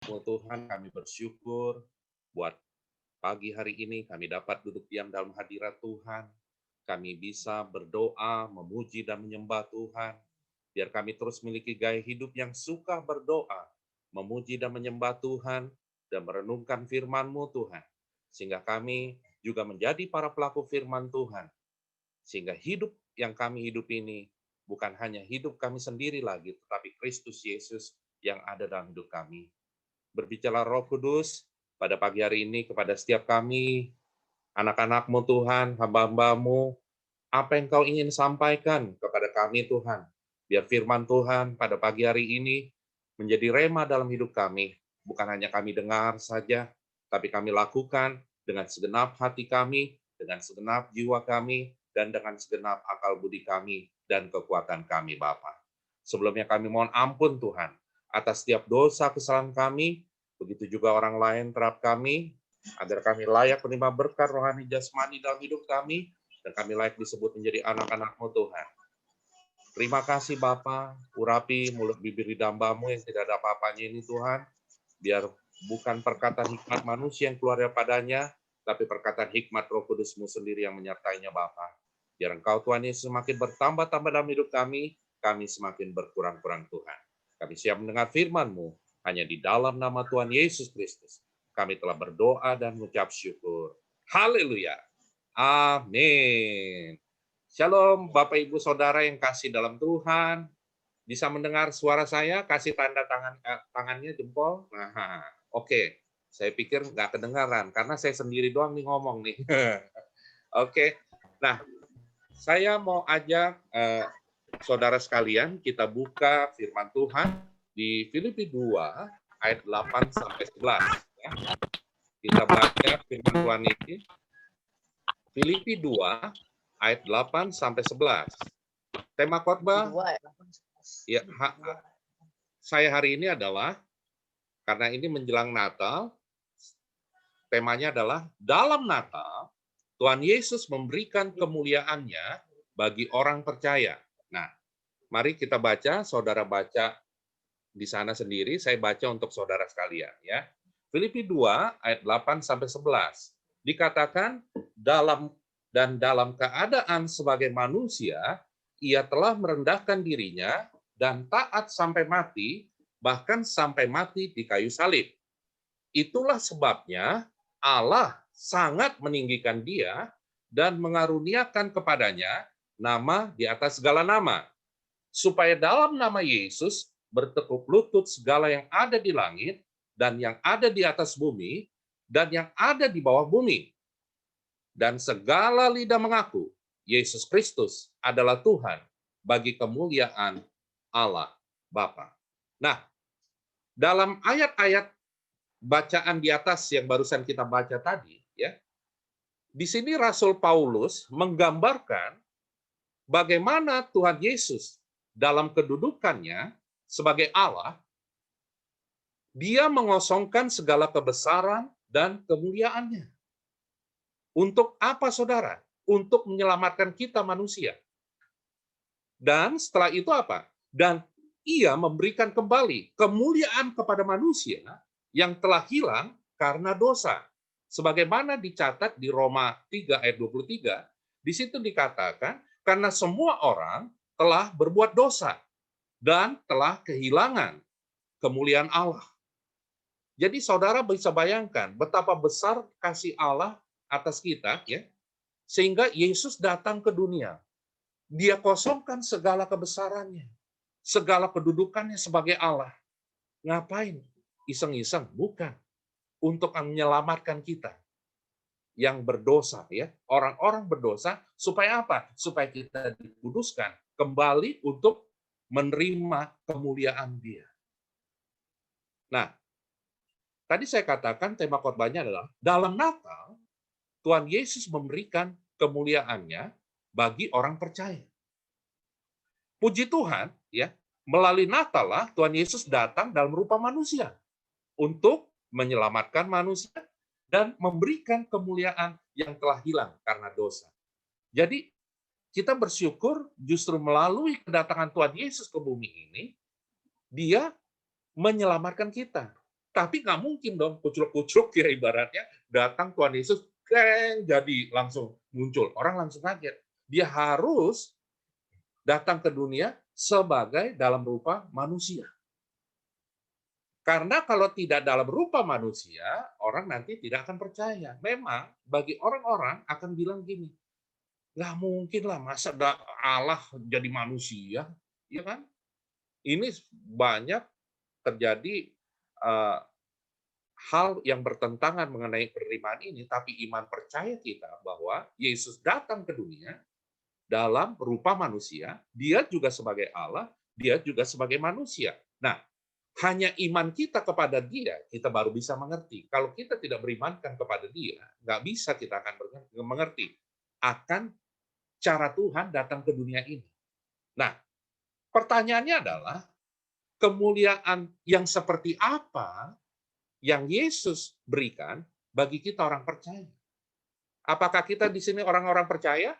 Tuhan, kami bersyukur buat pagi hari ini kami dapat duduk diam dalam hadirat Tuhan. Kami bisa berdoa, memuji dan menyembah Tuhan. Biar kami terus memiliki gaya hidup yang suka berdoa, memuji dan menyembah Tuhan, dan merenungkan firman-Mu Tuhan. Sehingga kami juga menjadi para pelaku firman Tuhan. Sehingga hidup yang kami hidup ini bukan hanya hidup kami sendiri lagi, tetapi Kristus Yesus yang ada dalam hidup kami. Berbicara Roh Kudus pada pagi hari ini kepada setiap kami, anak-anak-Mu Tuhan, hamba-hamba-Mu, apa yang Kau ingin sampaikan kepada kami Tuhan. Biar firman Tuhan pada pagi hari ini menjadi rema dalam hidup kami. Bukan hanya kami dengar saja, tapi kami lakukan dengan segenap hati kami, dengan segenap jiwa kami, dan dengan segenap akal budi kami dan kekuatan kami Bapa. Sebelumnya kami mohon ampun Tuhan atas setiap dosa kesalahan kami, begitu juga orang lain terhadap kami, agar kami layak menerima berkat rohani jasmani dalam hidup kami, dan kami layak disebut menjadi anak-anak-Mu Tuhan. Terima kasih Bapa, urapi mulut bibir hamba-Mu yang tidak ada apa-apanya ini Tuhan, biar bukan perkataan hikmat manusia yang keluar daripadanya, tapi perkataan hikmat Roh Kudus-Mu sendiri yang menyertainya Bapa. Biar Engkau Tuhan Yesus semakin bertambah-tambah dalam hidup kami semakin berkurang-kurang Tuhan. Kami siap mendengar firman-Mu, hanya di dalam nama Tuhan Yesus Kristus. Kami telah berdoa dan mengucap syukur. Haleluya. Amin. Shalom Bapak Ibu Saudara yang kasih dalam Tuhan. Bisa mendengar suara saya? Kasih tanda tangannya jempol. Nah, oke. Saya pikir nggak kedengaran karena saya sendiri doang nih ngomong nih. Oke. Nah, saya mau ajak saudara sekalian kita buka firman Tuhan di Filipi 2 ayat 8 sampai 11 ya. Kita baca firman Tuhan ini Filipi 2 ayat 8 sampai 11. Tema khotbah ya, saya hari ini adalah karena ini menjelang Natal, temanya adalah dalam Natal Tuhan Yesus memberikan kemuliaannya bagi orang percaya. Nah, mari kita baca, saudara baca di sana sendiri, saya baca untuk saudara sekalian ya. Filipi 2 ayat 8 sampai 11. Dikatakan dalam keadaan sebagai manusia, ia telah merendahkan dirinya dan taat sampai mati, bahkan sampai mati di kayu salib. Itulah sebabnya Allah sangat meninggikan dia dan mengaruniakan kepadanya nama di atas segala nama, supaya dalam nama Yesus bertekuk lutut segala yang ada di langit dan yang ada di atas bumi dan yang ada di bawah bumi. Dan segala lidah mengaku Yesus Kristus adalah Tuhan bagi kemuliaan Allah Bapa. Nah, dalam ayat-ayat bacaan di atas yang barusan kita baca tadi, ya, di sini Rasul Paulus menggambarkan bagaimana Tuhan Yesus dalam kedudukannya sebagai Allah, dia mengosongkan segala kebesaran dan kemuliaannya. Untuk apa, saudara? Untuk menyelamatkan kita manusia. Dan setelah itu apa? Dan ia memberikan kembali kemuliaan kepada manusia yang telah hilang karena dosa. Sebagaimana dicatat di Roma 3 ayat 23, di situ dikatakan, karena semua orang telah berbuat dosa dan telah kehilangan kemuliaan Allah. Jadi saudara bisa bayangkan betapa besar kasih Allah atas kita, ya, sehingga Yesus datang ke dunia. Dia kosongkan segala kebesarannya, segala kedudukannya sebagai Allah. Ngapain? Iseng-iseng? Bukan. Untuk menyelamatkan kita yang berdosa, ya, orang-orang berdosa, supaya apa? Supaya kita dikuduskan kembali untuk menerima kemuliaan Dia. Nah, tadi saya katakan tema khotbahnya adalah dalam Natal Tuhan Yesus memberikan kemuliaannya bagi orang percaya. Puji Tuhan, ya, melalui Natal lah Tuhan Yesus datang dalam rupa manusia untuk menyelamatkan manusia dan memberikan kemuliaan yang telah hilang karena dosa. Jadi kita bersyukur justru melalui kedatangan Tuhan Yesus ke bumi ini, Dia menyelamatkan kita. Tapi nggak mungkin dong kucluk-kucluk ya ibaratnya datang Tuhan Yesus keng jadi langsung muncul. Orang langsung kaget. Dia harus datang ke dunia sebagai dalam rupa manusia. Karena kalau tidak dalam rupa manusia, orang nanti tidak akan percaya. Memang bagi orang-orang akan bilang gini, nggak mungkin lah masa Allah jadi manusia, ya kan? Ini banyak terjadi eh, hal yang bertentangan mengenai penerimaan ini, tapi iman percaya kita bahwa Yesus datang ke dunia dalam rupa manusia, dia juga sebagai Allah, dia juga sebagai manusia. Nah, hanya iman kita kepada dia, kita baru bisa mengerti. Kalau kita tidak berimankan kepada dia, nggak bisa kita akan mengerti akan cara Tuhan datang ke dunia ini. Nah, pertanyaannya adalah, kemuliaan yang seperti apa yang Yesus berikan bagi kita orang percaya? Apakah kita di sini orang-orang percaya?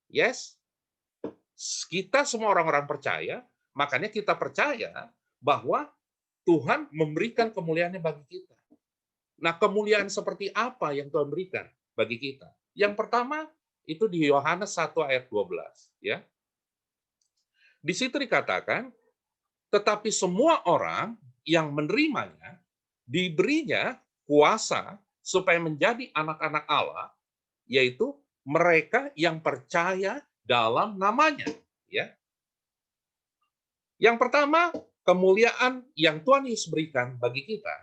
Yes. Kita semua orang-orang percaya, makanya kita percaya bahwa Tuhan memberikan kemuliaannya bagi kita. Nah, kemuliaan seperti apa yang Tuhan berikan bagi kita? Yang pertama, itu di Yohanes 1 ayat 12. Ya. Di situ dikatakan, tetapi semua orang yang menerimanya, diberinya kuasa supaya menjadi anak-anak Allah, yaitu mereka yang percaya dalam namanya. Ya. Yang pertama, kemuliaan yang Tuhan Yesus berikan bagi kita,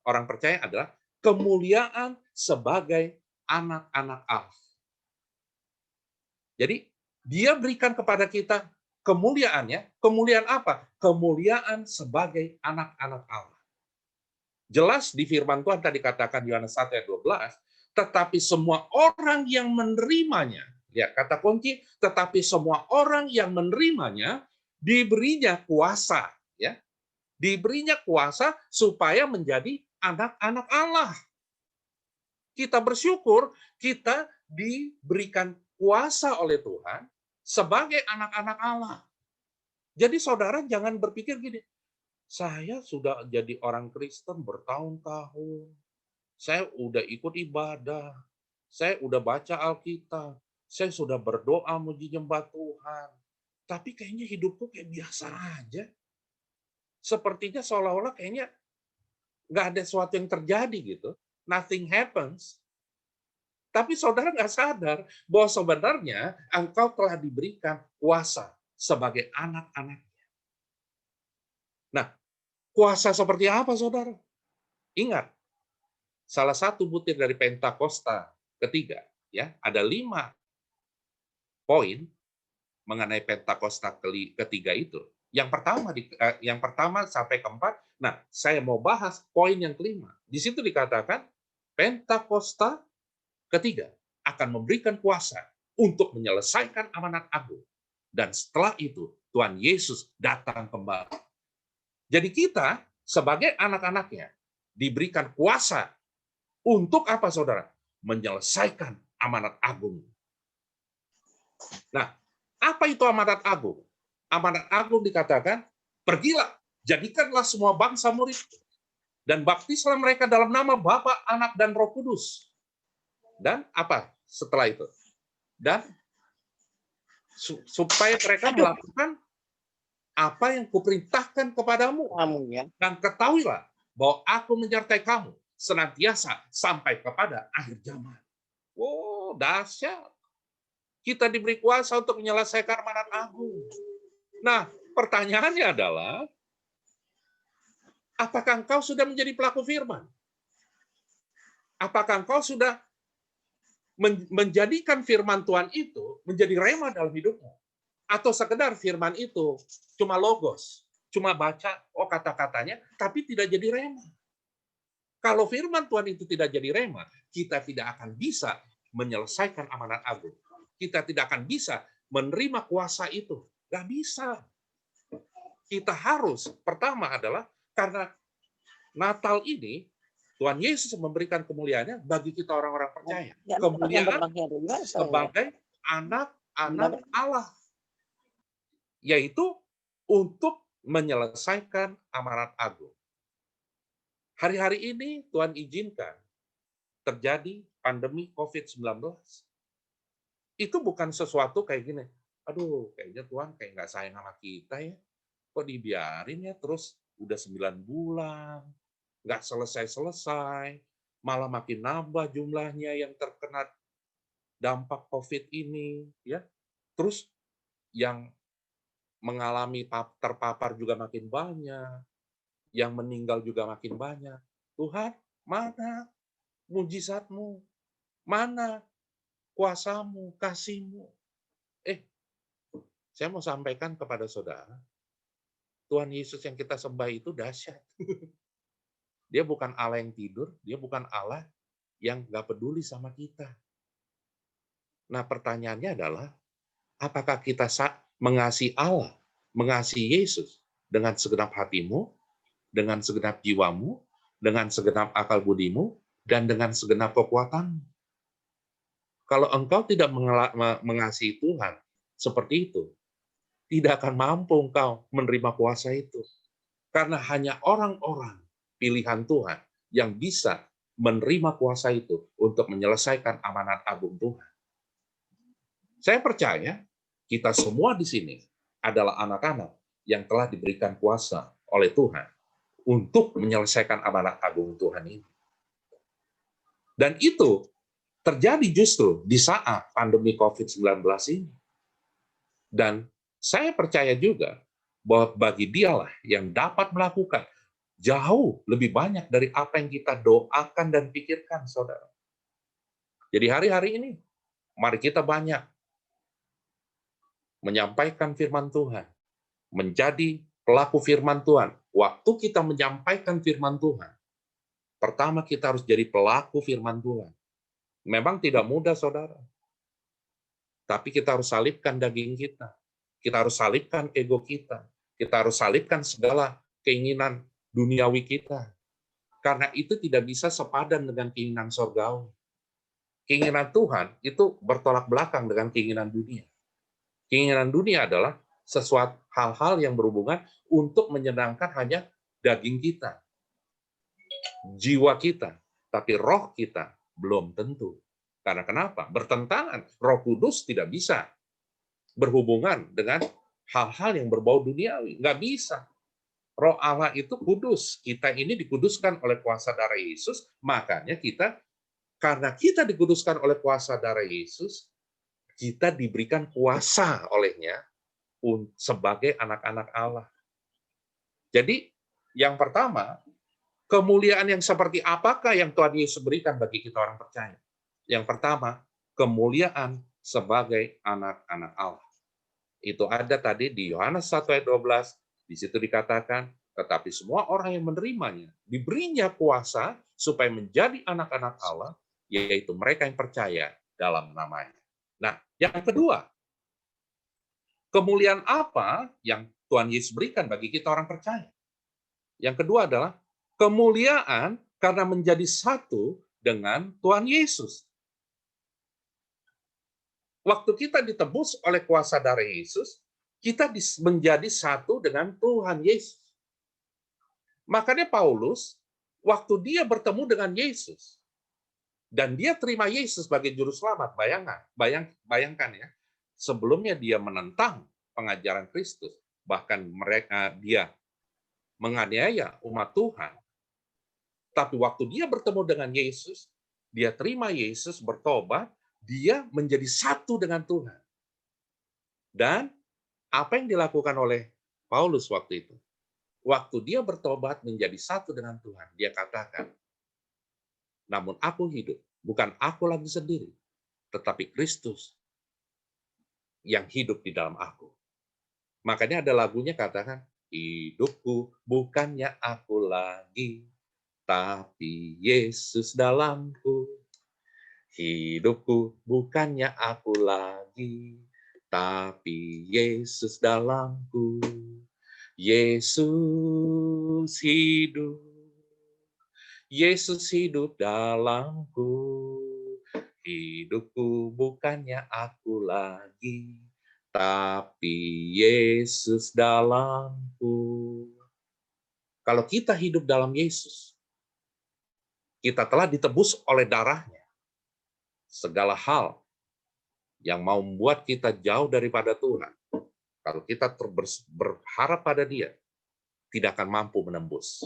orang percaya, adalah kemuliaan sebagai anak-anak Allah. Jadi, dia berikan kepada kita kemuliaannya. Kemuliaan apa? Kemuliaan sebagai anak-anak Allah. Jelas di firman Tuhan tadi katakan Yohanes 1 ayat 12, tetapi semua orang yang menerimanya, ya kata kunci, tetapi semua orang yang menerimanya diberinya kuasa, ya. Diberinya kuasa supaya menjadi anak-anak Allah. Kita bersyukur kita diberikan kuasa oleh Tuhan sebagai anak-anak Allah. Jadi saudara jangan berpikir gini, saya sudah jadi orang Kristen bertahun-tahun, saya udah ikut ibadah, saya udah baca Alkitab, saya sudah berdoa muji nyembah Tuhan, tapi kayaknya hidupku kayak biasa aja. Sepertinya seolah-olah kayaknya nggak ada sesuatu yang terjadi gitu. Nothing happens. Tapi saudara nggak sadar bahwa sebenarnya engkau telah diberikan kuasa sebagai anak-anak. Nah, kuasa seperti apa, saudara? Ingat, salah satu butir dari Pentakosta ketiga, ya, ada 5 poin mengenai Pentakosta ketiga itu. Yang pertama sampai keempat. Nah, saya mau bahas poin yang kelima. Di situ dikatakan Pentakosta ketiga akan memberikan kuasa untuk menyelesaikan amanat agung. Dan setelah itu Tuhan Yesus datang kembali. Jadi kita sebagai anak-anaknya diberikan kuasa untuk apa, saudara? Menyelesaikan amanat agung. Nah, apa itu amanat agung? Amanat agung dikatakan, pergilah, jadikanlah semua bangsa murid, dan baptislah mereka dalam nama Bapa, Anak, dan Roh Kudus. Dan apa setelah itu? Dan supaya mereka melakukan apa yang kuperintahkan kepadamu. Dan ketahuilah bahwa aku menyertai kamu senantiasa sampai kepada akhir zaman. Wow, dahsyat. Kita diberi kuasa untuk menyelesaikan amanat agung. Nah, pertanyaannya adalah, apakah engkau sudah menjadi pelaku firman? Apakah engkau sudah menjadikan firman Tuhan itu menjadi rema dalam hidupmu? Atau sekedar firman itu cuma logos, cuma baca, oh kata-katanya, tapi tidak jadi rema. Kalau firman Tuhan itu tidak jadi rema, kita tidak akan bisa menyelesaikan amanat agung. Kita tidak akan bisa menerima kuasa itu. Nggak bisa. Kita harus, pertama adalah, karena Natal ini, Tuhan Yesus memberikan kemuliaannya bagi kita orang-orang percaya. Kemuliaan sebagai anak-anak Allah. Yaitu untuk menyelesaikan amanat agung. Hari-hari ini Tuhan izinkan terjadi pandemi COVID-19. Itu bukan sesuatu kayak gini, aduh kayaknya Tuhan kayak nggak sayang sama kita ya, kok dibiarin ya terus udah 9 bulan, nggak selesai-selesai, malah makin nambah jumlahnya yang terkena dampak COVID ini, ya. Terus yang mengalami terpapar juga makin banyak, yang meninggal juga makin banyak. Tuhan, mana mujizatmu? Mana kuasamu, kasihmu? Eh, saya mau sampaikan kepada saudara, Tuhan Yesus yang kita sembah itu dahsyat. Dia bukan Allah yang tidur, dia bukan Allah yang nggak peduli sama kita. Nah, pertanyaannya adalah, apakah kita mengasihi Allah, mengasihi Yesus dengan segenap hatimu, dengan segenap jiwamu, dengan segenap akal budimu, dan dengan segenap kekuatanmu? Kalau engkau tidak mengasihi Tuhan seperti itu, tidak akan mampu engkau menerima kuasa itu. Karena hanya orang-orang pilihan Tuhan yang bisa menerima kuasa itu untuk menyelesaikan amanat agung Tuhan. Saya percaya kita semua di sini adalah anak-anak yang telah diberikan kuasa oleh Tuhan untuk menyelesaikan amanat agung Tuhan ini. Dan itu terjadi justru di saat pandemi COVID-19 ini. Dan saya percaya juga bahwa bagi dialah yang dapat melakukan jauh lebih banyak dari apa yang kita doakan dan pikirkan, saudara. Jadi hari-hari ini, mari kita banyak menyampaikan firman Tuhan, menjadi pelaku firman Tuhan. Waktu kita menyampaikan firman Tuhan, pertama kita harus jadi pelaku firman Tuhan. Memang tidak mudah, saudara. Tapi kita harus salibkan daging kita. Kita harus salibkan ego kita. Kita harus salibkan segala keinginan duniawi kita. Karena itu tidak bisa sepadan dengan keinginan surgawi. Keinginan Tuhan itu bertolak belakang dengan keinginan dunia. Keinginan dunia adalah sesuatu hal-hal yang berhubungan untuk menyenangkan hanya daging kita, jiwa kita, tapi roh kita belum tentu. Karena kenapa? Bertentangan. Roh Kudus tidak bisa berhubungan dengan hal-hal yang berbau duniawi. Nggak bisa. Roh Allah itu kudus. Kita ini dikuduskan oleh kuasa darah Yesus, makanya karena kita dikuduskan oleh kuasa darah Yesus, kita diberikan kuasa olehnya sebagai anak-anak Allah. Jadi, yang pertama, kemuliaan yang seperti apakah yang Tuhan Yesus berikan bagi kita orang percaya? Yang pertama, kemuliaan sebagai anak-anak Allah. Itu ada tadi di Yohanes 1 ayat 12, di situ dikatakan, tetapi semua orang yang menerimanya, diberinya kuasa supaya menjadi anak-anak Allah, yaitu mereka yang percaya dalam namanya. Nah, yang kedua, kemuliaan apa yang Tuhan Yesus berikan bagi kita orang percaya? Yang kedua adalah kemuliaan karena menjadi satu dengan Tuhan Yesus. Waktu kita ditebus oleh kuasa darah Yesus, kita menjadi satu dengan Tuhan Yesus. Makanya Paulus, waktu dia bertemu dengan Yesus, dan dia terima Yesus sebagai juru selamat, bayangkan ya, sebelumnya dia menentang pengajaran Kristus, bahkan dia menganiaya umat Tuhan. Tapi waktu dia bertemu dengan Yesus, dia terima Yesus, bertobat, dia menjadi satu dengan Tuhan. Dan apa yang dilakukan oleh Paulus waktu itu? Waktu dia bertobat menjadi satu dengan Tuhan, dia katakan, namun aku hidup, bukan aku lagi sendiri, tetapi Kristus yang hidup di dalam aku. Makanya ada lagunya katakan, hidupku bukannya aku lagi, tapi Yesus dalamku. Hidupku bukannya aku lagi, tapi Yesus dalamku. Yesus hidup. Yesus hidup dalamku. Hidupku bukannya aku lagi, tapi Yesus dalamku. Kalau kita hidup dalam Yesus, Kita telah ditebus oleh darahnya. Segala hal yang mau membuat kita jauh daripada Tuhan, kalau kita berharap pada Dia, tidak akan mampu menembus.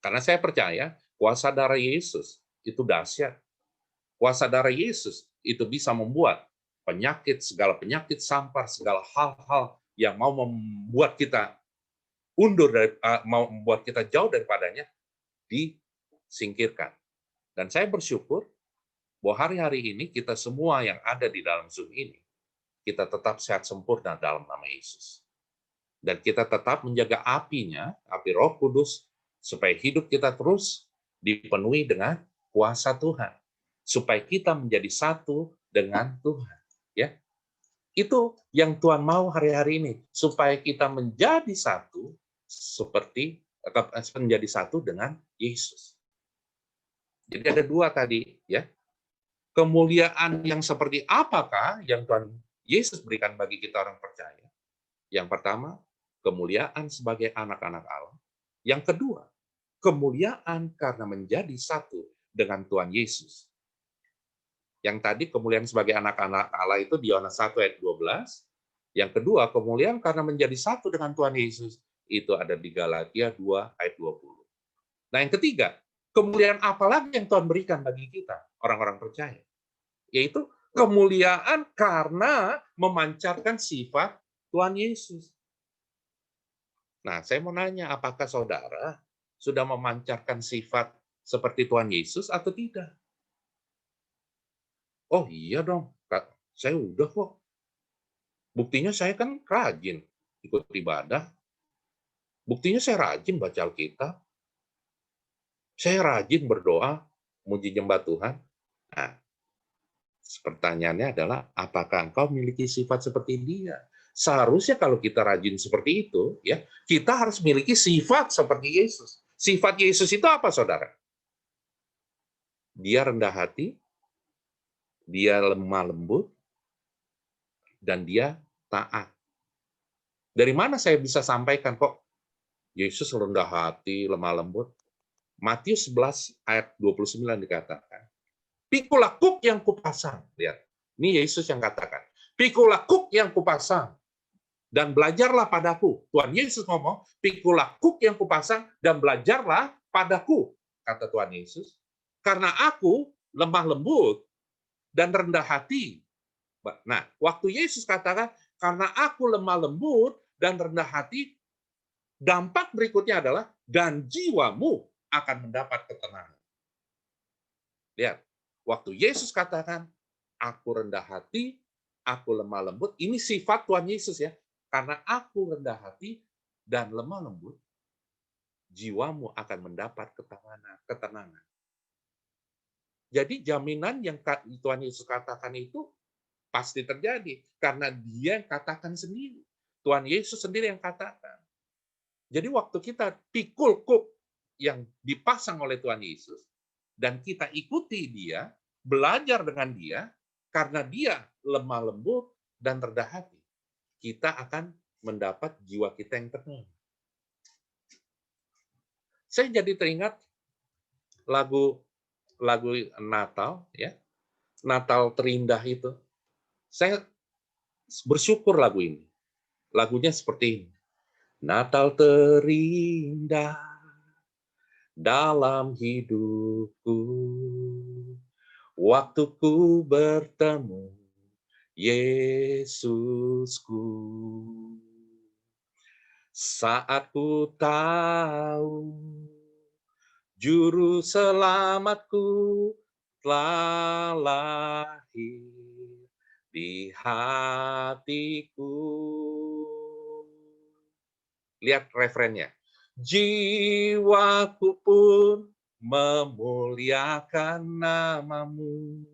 Karena saya percaya kuasa darah Yesus itu dahsyat. Kuasa darah Yesus itu bisa membuat penyakit, segala penyakit sampar, segala hal-hal yang mau membuat kita mau membuat kita jauh daripadanya, disingkirkan. Dan saya bersyukur bahwa hari-hari ini kita semua yang ada di dalam Zoom ini, kita tetap sehat sempurna dalam nama Yesus. Dan kita tetap menjaga apinya, api Roh Kudus, supaya hidup kita terus dipenuhi dengan kuasa Tuhan. Supaya kita menjadi satu dengan Tuhan. Ya, itu yang Tuhan mau hari-hari ini, supaya kita menjadi satu menjadi satu dengan Yesus. Jadi ada dua tadi, ya. Kemuliaan yang seperti apakah yang Tuhan Yesus berikan bagi kita orang percaya? Yang pertama, kemuliaan sebagai anak-anak Allah. Yang kedua, kemuliaan karena menjadi satu dengan Tuhan Yesus. Yang tadi kemuliaan sebagai anak-anak Allah itu di Yohanes 1 ayat 12. Yang kedua, kemuliaan karena menjadi satu dengan Tuhan Yesus itu ada di Galatia 2 ayat 20. Nah, yang ketiga, kemuliaan apa lagi yang Tuhan berikan bagi kita, orang-orang percaya? Yaitu kemuliaan karena memancarkan sifat Tuhan Yesus. Nah, saya mau nanya, apakah saudara sudah memancarkan sifat seperti Tuhan Yesus atau tidak? Oh iya dong, Kak. Saya udah kok. Buktinya saya kan rajin ikut ibadah. Buktinya saya rajin baca Alkitab. Saya rajin berdoa, muji nyembah Tuhan. Nah, pertanyaannya adalah, apakah engkau memiliki sifat seperti Dia? Seharusnya kalau kita rajin seperti itu, ya, kita harus memiliki sifat seperti Yesus. Sifat Yesus itu apa, saudara? Dia rendah hati, dia lemah lembut, dan dia taat. Dari mana saya bisa sampaikan kok Yesus rendah hati, lemah lembut? Matius 11 ayat 29 dikatakan, "Pikulah kuk yang kupasang." Lihat, ini Yesus yang katakan, "Pikulah kuk yang kupasang dan belajarlah padaku." Tuhan Yesus ngomong, "Pikulah kuk yang kupasang dan belajarlah padaku." Kata Tuhan Yesus, "Karena aku lemah lembut dan rendah hati." Nah, waktu Yesus katakan, "Karena aku lemah lembut dan rendah hati," dampak berikutnya adalah, "dan jiwamu akan mendapat ketenangan." Lihat, waktu Yesus katakan, "Aku rendah hati, aku lemah lembut," ini sifat Tuhan Yesus ya. Karena aku rendah hati dan lemah lembut, jiwamu akan mendapat ketenangan. Jadi jaminan yang Tuhan Yesus katakan itu pasti terjadi. Karena Dia yang katakan sendiri. Tuhan Yesus sendiri yang katakan. Jadi waktu kita pikul kuk yang dipasang oleh Tuhan Yesus, dan kita ikuti Dia, belajar dengan Dia, karena Dia lemah lembut dan rendah hati, kita akan mendapat jiwa kita yang tenang. Saya jadi teringat lagu Natal, ya, Natal terindah itu. Saya bersyukur lagu ini. Lagunya seperti ini. Natal terindah dalam hidupku, waktu ku bertemu Yesusku. Saat ku tahu juru selamatku telah lahir di hatiku. Lihat refrennya. Jiwaku pun memuliakan namamu.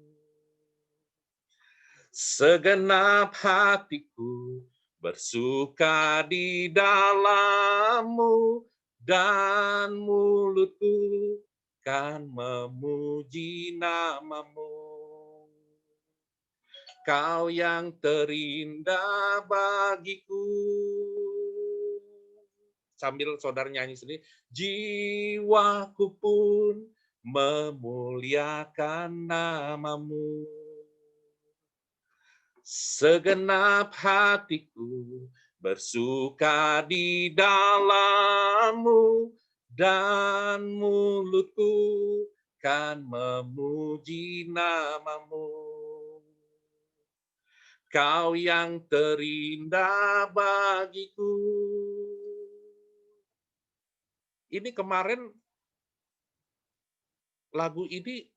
Segenap hatiku bersuka di dalammu, dan mulutku kan memuji namamu. Kau yang terindah bagiku. Sambil saudara nyanyi sendiri, jiwaku pun memuliakan nama-Mu. Segenap hatiku bersuka di dalam-Mu, dan mulutku kan memuji nama-Mu. Kau yang terindah bagiku. Ini kemarin lagu ini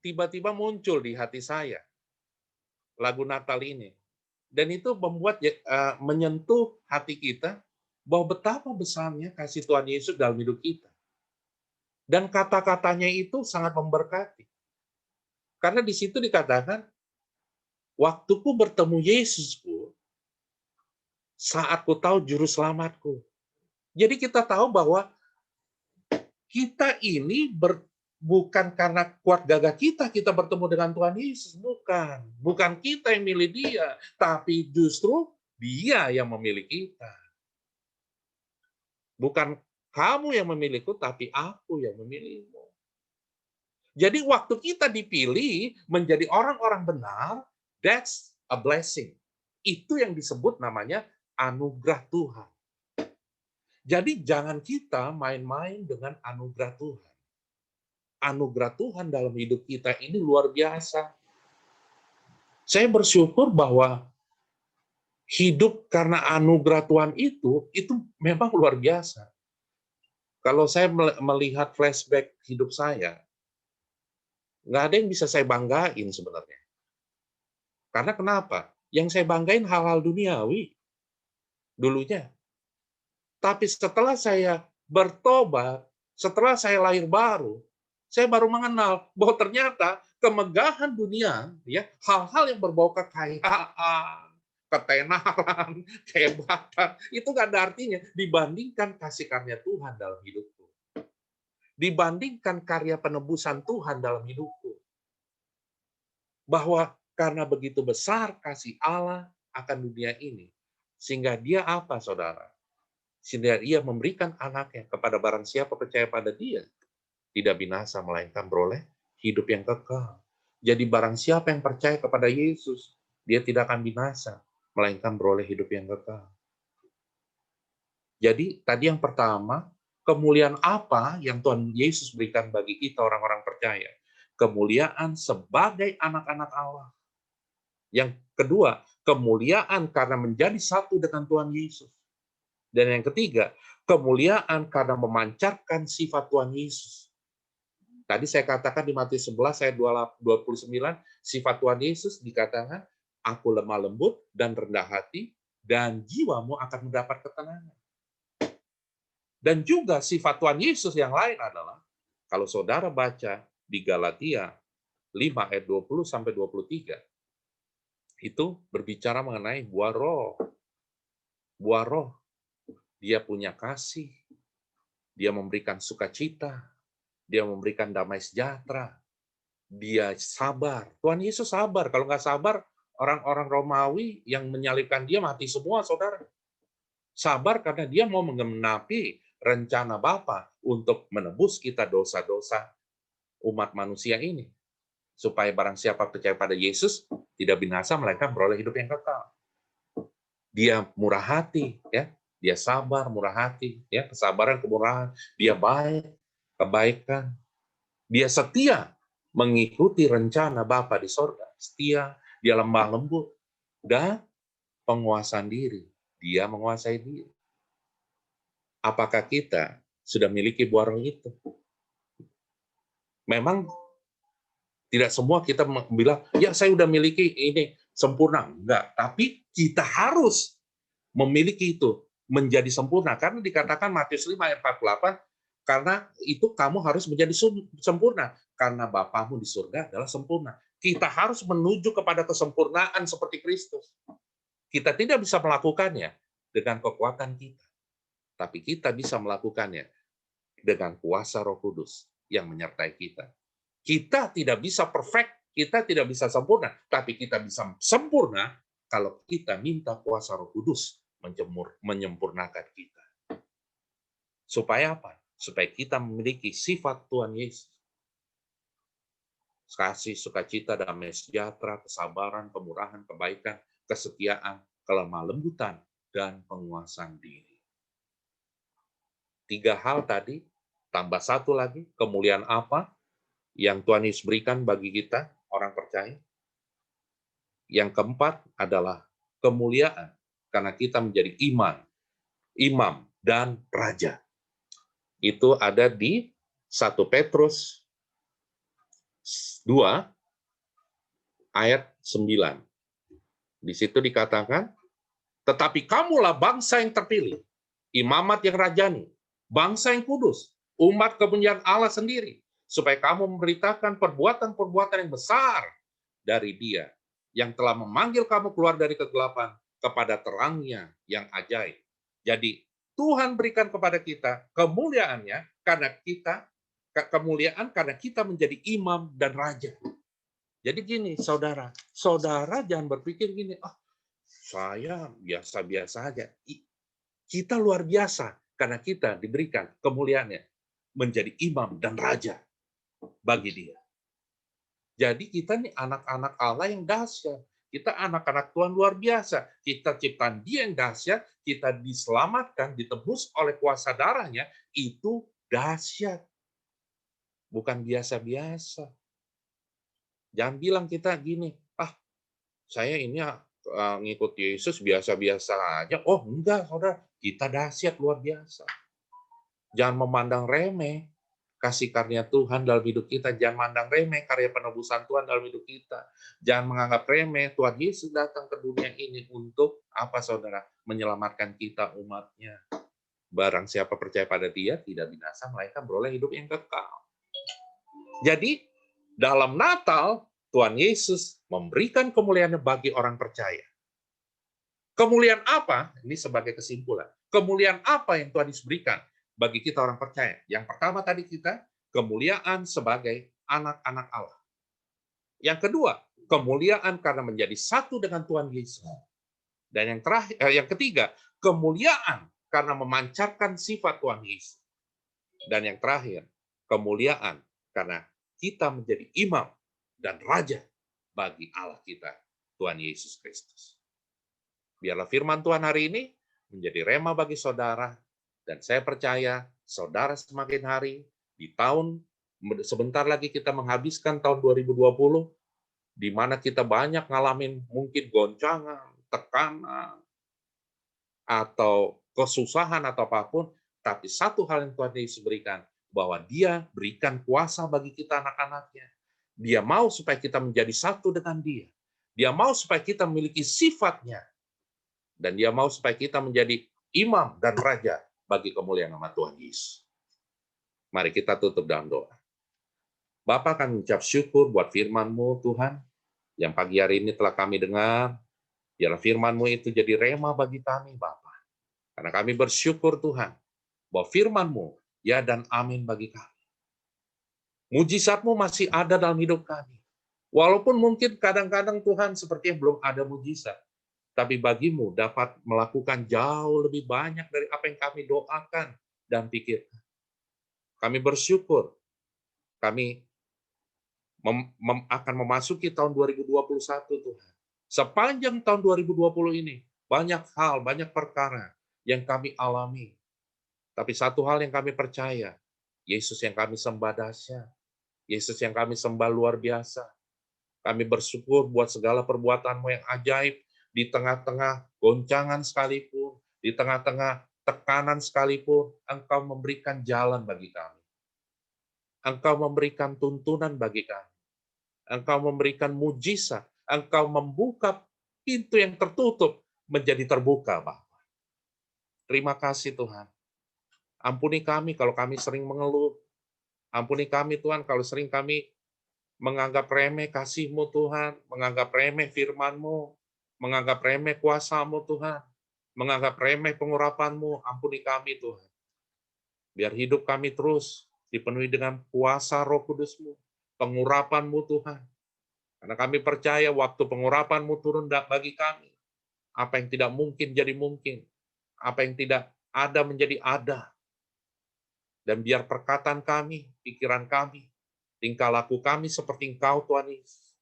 tiba-tiba muncul di hati saya. Lagu Natal ini. Dan itu membuat menyentuh hati kita bahwa betapa besarnya kasih Tuhan Yesus dalam hidup kita. Dan kata-katanya itu sangat memberkati. Karena di situ dikatakan, waktuku bertemu Yesusku, saat ku tahu juru selamatku. Jadi kita tahu bahwa kita ini bukan karena kuat gagah kita bertemu dengan Tuhan Yesus. Bukan. Bukan kita yang milih dia, tapi justru dia yang memilih kita. Bukan kamu yang memilihku, tapi aku yang memilihmu. Jadi waktu kita dipilih menjadi orang-orang benar, that's a blessing. Itu yang disebut namanya anugerah Tuhan. Jadi jangan kita main-main dengan anugerah Tuhan. Anugerah Tuhan dalam hidup kita ini luar biasa. Saya bersyukur bahwa hidup karena anugerah Tuhan itu memang luar biasa. Kalau saya melihat flashback hidup saya, nggak ada yang bisa saya banggain sebenarnya. Karena kenapa? Yang saya banggain hal-hal duniawi dulunya. Tapi setelah saya bertobat, setelah saya lahir baru, saya baru mengenal bahwa ternyata kemegahan dunia, ya, hal-hal yang berbau kekayaan, ketenaran, kehebatan, itu nggak ada artinya dibandingkan kasih karunia Tuhan dalam hidupku. Dibandingkan karya penebusan Tuhan dalam hidupku. Bahwa karena begitu besar kasih Allah akan dunia ini, sehingga dia apa, saudara? Sehingga ia memberikan anaknya kepada barang siapa percaya pada dia, tidak binasa, melainkan beroleh hidup yang kekal. Jadi barang siapa yang percaya kepada Yesus, dia tidak akan binasa, melainkan beroleh hidup yang kekal. Jadi tadi yang pertama, kemuliaan apa yang Tuhan Yesus berikan bagi kita orang-orang percaya? Kemuliaan sebagai anak-anak Allah. Yang kedua, kemuliaan karena menjadi satu dengan Tuhan Yesus. Dan yang ketiga, kemuliaan karena memancarkan sifat Tuhan Yesus. Tadi saya katakan di Matius 11 ayat 29, sifat Tuhan Yesus dikatakan, aku lemah lembut dan rendah hati, dan jiwamu akan mendapat ketenangan. Dan juga sifat Tuhan Yesus yang lain adalah, kalau saudara baca di Galatia 5 ayat 20 sampai 23, itu berbicara mengenai buah roh. Buah roh. Dia punya kasih, dia memberikan sukacita, dia memberikan damai sejahtera, dia sabar. Tuhan Yesus sabar. Kalau nggak sabar, orang-orang Romawi yang menyalibkan dia mati semua, saudara. Sabar karena dia mau menggenapi rencana Bapa untuk menebus kita dosa-dosa umat manusia ini. Supaya barang siapa percaya pada Yesus, tidak binasa, melainkan beroleh hidup yang kekal. Dia murah hati, ya. Dia sabar, murah hati, ya, kesabaran, kemurahan. Dia baik, kebaikan. Dia setia mengikuti rencana Bapa di sorga. Setia, dia lemah lembut, dan penguasaan diri. Dia menguasai diri. Apakah kita sudah miliki buah roh itu? Memang tidak semua kita bilang, ya saya sudah miliki ini, sempurna. Enggak, tapi kita harus memiliki itu. Menjadi sempurna. Karena dikatakan Matius 5 ayat 48, karena itu kamu harus menjadi sempurna. Karena Bapamu di surga adalah sempurna. Kita harus menuju kepada kesempurnaan seperti Kristus. Kita tidak bisa melakukannya dengan kekuatan kita. Tapi kita bisa melakukannya dengan kuasa Roh Kudus yang menyertai kita. Kita tidak bisa perfect, kita tidak bisa sempurna. Tapi kita bisa sempurna kalau kita minta kuasa Roh Kudus menyempurnakan kita. Supaya apa? Supaya kita memiliki sifat Tuhan Yesus. kasih, sukacita, damai sejahtera, kesabaran, kemurahan, kebaikan, kesetiaan, kelemah lembutan, dan penguasaan diri. 3 hal tadi, tambah 1 lagi, kemuliaan apa yang Tuhan Yesus berikan bagi kita, orang percaya? Yang keempat adalah kemuliaan, karena kita menjadi imam, dan raja. Itu ada di 1 Petrus 2 ayat 9. Di situ dikatakan, tetapi kamulah bangsa yang terpilih, imamat yang rajani, bangsa yang kudus, umat kepunyaan Allah sendiri, supaya kamu memberitakan perbuatan-perbuatan yang besar dari Dia, yang telah memanggil kamu keluar dari kegelapan kepada terangnya yang ajaib. Jadi, Tuhan berikan kepada kita kemuliaannya karena kita menjadi imam dan raja. Jadi gini, saudara jangan berpikir gini, saya biasa-biasa aja. Kita luar biasa karena kita diberikan kemuliaannya menjadi imam dan raja bagi Dia. Jadi kita nih anak-anak Allah yang dahsyat. Kita anak-anak Tuhan luar biasa. Kita ciptaan Dia yang dahsyat, kita diselamatkan, ditebus oleh kuasa darahnya, itu dahsyat. Bukan biasa-biasa. Jangan bilang kita gini, saya ini ngikut Yesus biasa-biasa aja. Oh enggak, saudara. Kita dahsyat luar biasa. Jangan memandang remeh kasih karunia Tuhan dalam hidup kita. Jangan memandang remeh karya penebusan Tuhan dalam hidup kita. Jangan menganggap remeh Tuhan Yesus datang ke dunia ini untuk apa, saudara? Menyelamatkan kita, umatnya. Barang siapa percaya pada Dia, tidak binasa, melainkan beroleh hidup yang kekal. Jadi, dalam Natal, Tuhan Yesus memberikan kemuliaannya bagi orang percaya. Kemuliaan apa? Ini sebagai kesimpulan. Kemuliaan apa yang Tuhan Yesus berikan bagi kita orang percaya? Yang pertama tadi kita, kemuliaan sebagai anak-anak Allah. Yang kedua, kemuliaan karena menjadi satu dengan Tuhan Yesus. Dan yang ketiga, kemuliaan karena memancarkan sifat Tuhan Yesus. Dan yang terakhir, kemuliaan karena kita menjadi imam dan raja bagi Allah kita, Tuhan Yesus Kristus. Biarlah firman Tuhan hari ini menjadi rema bagi saudara, dan saya percaya saudara semakin hari, di tahun sebentar lagi kita menghabiskan tahun 2020, di mana kita banyak ngalamin mungkin goncangan, tekanan, atau kesusahan atau apapun, tapi satu hal yang Tuhan Yesus berikan, bahwa Dia berikan kuasa bagi kita anak-anaknya. Dia mau supaya kita menjadi satu dengan Dia. Dia mau supaya kita memiliki sifatnya. Dan Dia mau supaya kita menjadi imam dan raja bagi kemuliaan nama Tuhan Yesus. Mari kita tutup dalam doa. Bapa, kami mengucap syukur buat firman-Mu, Tuhan, yang pagi hari ini telah kami dengar. Biarlah firman-Mu itu jadi rema bagi kami, Bapa. Karena kami bersyukur, Tuhan, bahwa firman-Mu ya dan amin bagi kami. Mujizat-Mu masih ada dalam hidup kami. Walaupun mungkin kadang-kadang, Tuhan, sepertinya belum ada mujizat. Tapi bagimu dapat melakukan jauh lebih banyak dari apa yang kami doakan dan pikirkan. Kami bersyukur, kami akan memasuki tahun 2021, Tuhan. Sepanjang tahun 2020 ini, banyak hal, banyak perkara yang kami alami. Tapi satu hal yang kami percaya, Yesus yang kami sembah dahsyat, Yesus yang kami sembah luar biasa. Kami bersyukur buat segala perbuatan-Mu yang ajaib, di tengah-tengah goncangan sekalipun, di tengah-tengah tekanan sekalipun, Engkau memberikan jalan bagi kami. Engkau memberikan tuntunan bagi kami. Engkau memberikan mujizat. Engkau membuka pintu yang tertutup menjadi terbuka, Bapa. Terima kasih, Tuhan. Ampuni kami kalau kami sering mengeluh. Ampuni kami, Tuhan, kalau sering kami menganggap remeh kasih-Mu, Tuhan, menganggap remeh firman-Mu, menganggap remeh kuasa-Mu, Tuhan, menganggap remeh pengurapan-Mu. Ampuni kami, Tuhan. Biar hidup kami terus dipenuhi dengan kuasa Roh Kudus-Mu, pengurapan-Mu, Tuhan. Karena kami percaya waktu pengurapan-Mu turun bagi kami, apa yang tidak mungkin jadi mungkin, apa yang tidak ada menjadi ada. Dan biar perkataan kami, pikiran kami, tingkah laku kami seperti Engkau, Tuhan Yesus.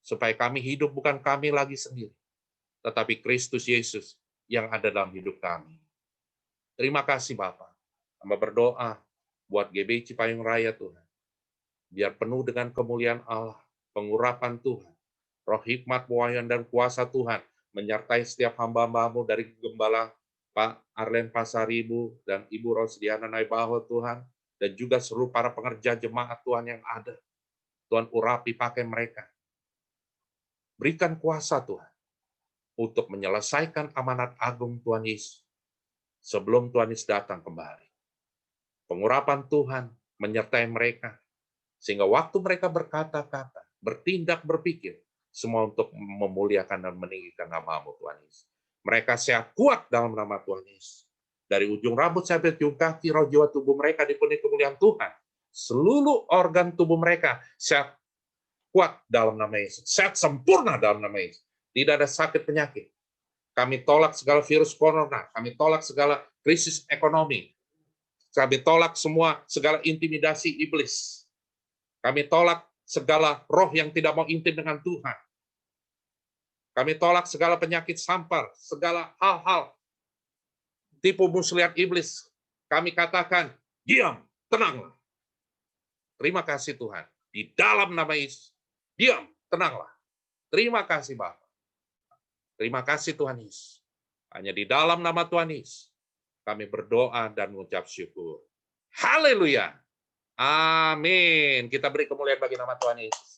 Supaya kami hidup bukan kami lagi sendiri, tetapi Kristus Yesus yang ada dalam hidup kami. Terima kasih Bapa. Hamba berdoa buat GBI Cipayung Raya Tuhan. Biar penuh dengan kemuliaan Allah, pengurapan Tuhan, roh hikmat, pewahyuan, dan kuasa Tuhan menyertai setiap hamba-hambamu dari Gembala Pak Arlen Pasaribu dan Ibu Rosdiana Naibaho Tuhan, dan juga seluruh para pengerja jemaat Tuhan yang ada. Tuhan urapi pakai mereka. Berikan kuasa Tuhan untuk menyelesaikan amanat agung Tuhan Yesus sebelum Tuhan Yesus datang kembali. Pengurapan Tuhan menyertai mereka, sehingga waktu mereka berkata-kata, bertindak, berpikir, semua untuk memuliakan dan meninggikan nama-Mu Tuhan Yesus. Mereka sehat kuat dalam nama Tuhan Yesus. Dari ujung rambut sampai ujung kaki, roh jiwa tubuh mereka dipenuhi kemuliaan Tuhan. Seluruh organ tubuh mereka sehat kuat dalam nama Yesus. Sehat sempurna dalam nama Yesus. Tidak ada sakit penyakit. Kami tolak segala virus corona. Kami tolak segala krisis ekonomi. Kami tolak segala intimidasi iblis. Kami tolak segala roh yang tidak mau intim dengan Tuhan. Kami tolak segala penyakit sampar, segala hal-hal tipu muslihat iblis. Kami katakan, diam, tenanglah. Terima kasih Tuhan. Di dalam nama Yesus, diam, tenanglah. Terima kasih Bapa. Terima kasih Tuhan Yesus. Hanya di dalam nama Tuhan Yesus, kami berdoa dan mengucap syukur. Haleluya. Amin. Kita beri kemuliaan bagi nama Tuhan Yesus.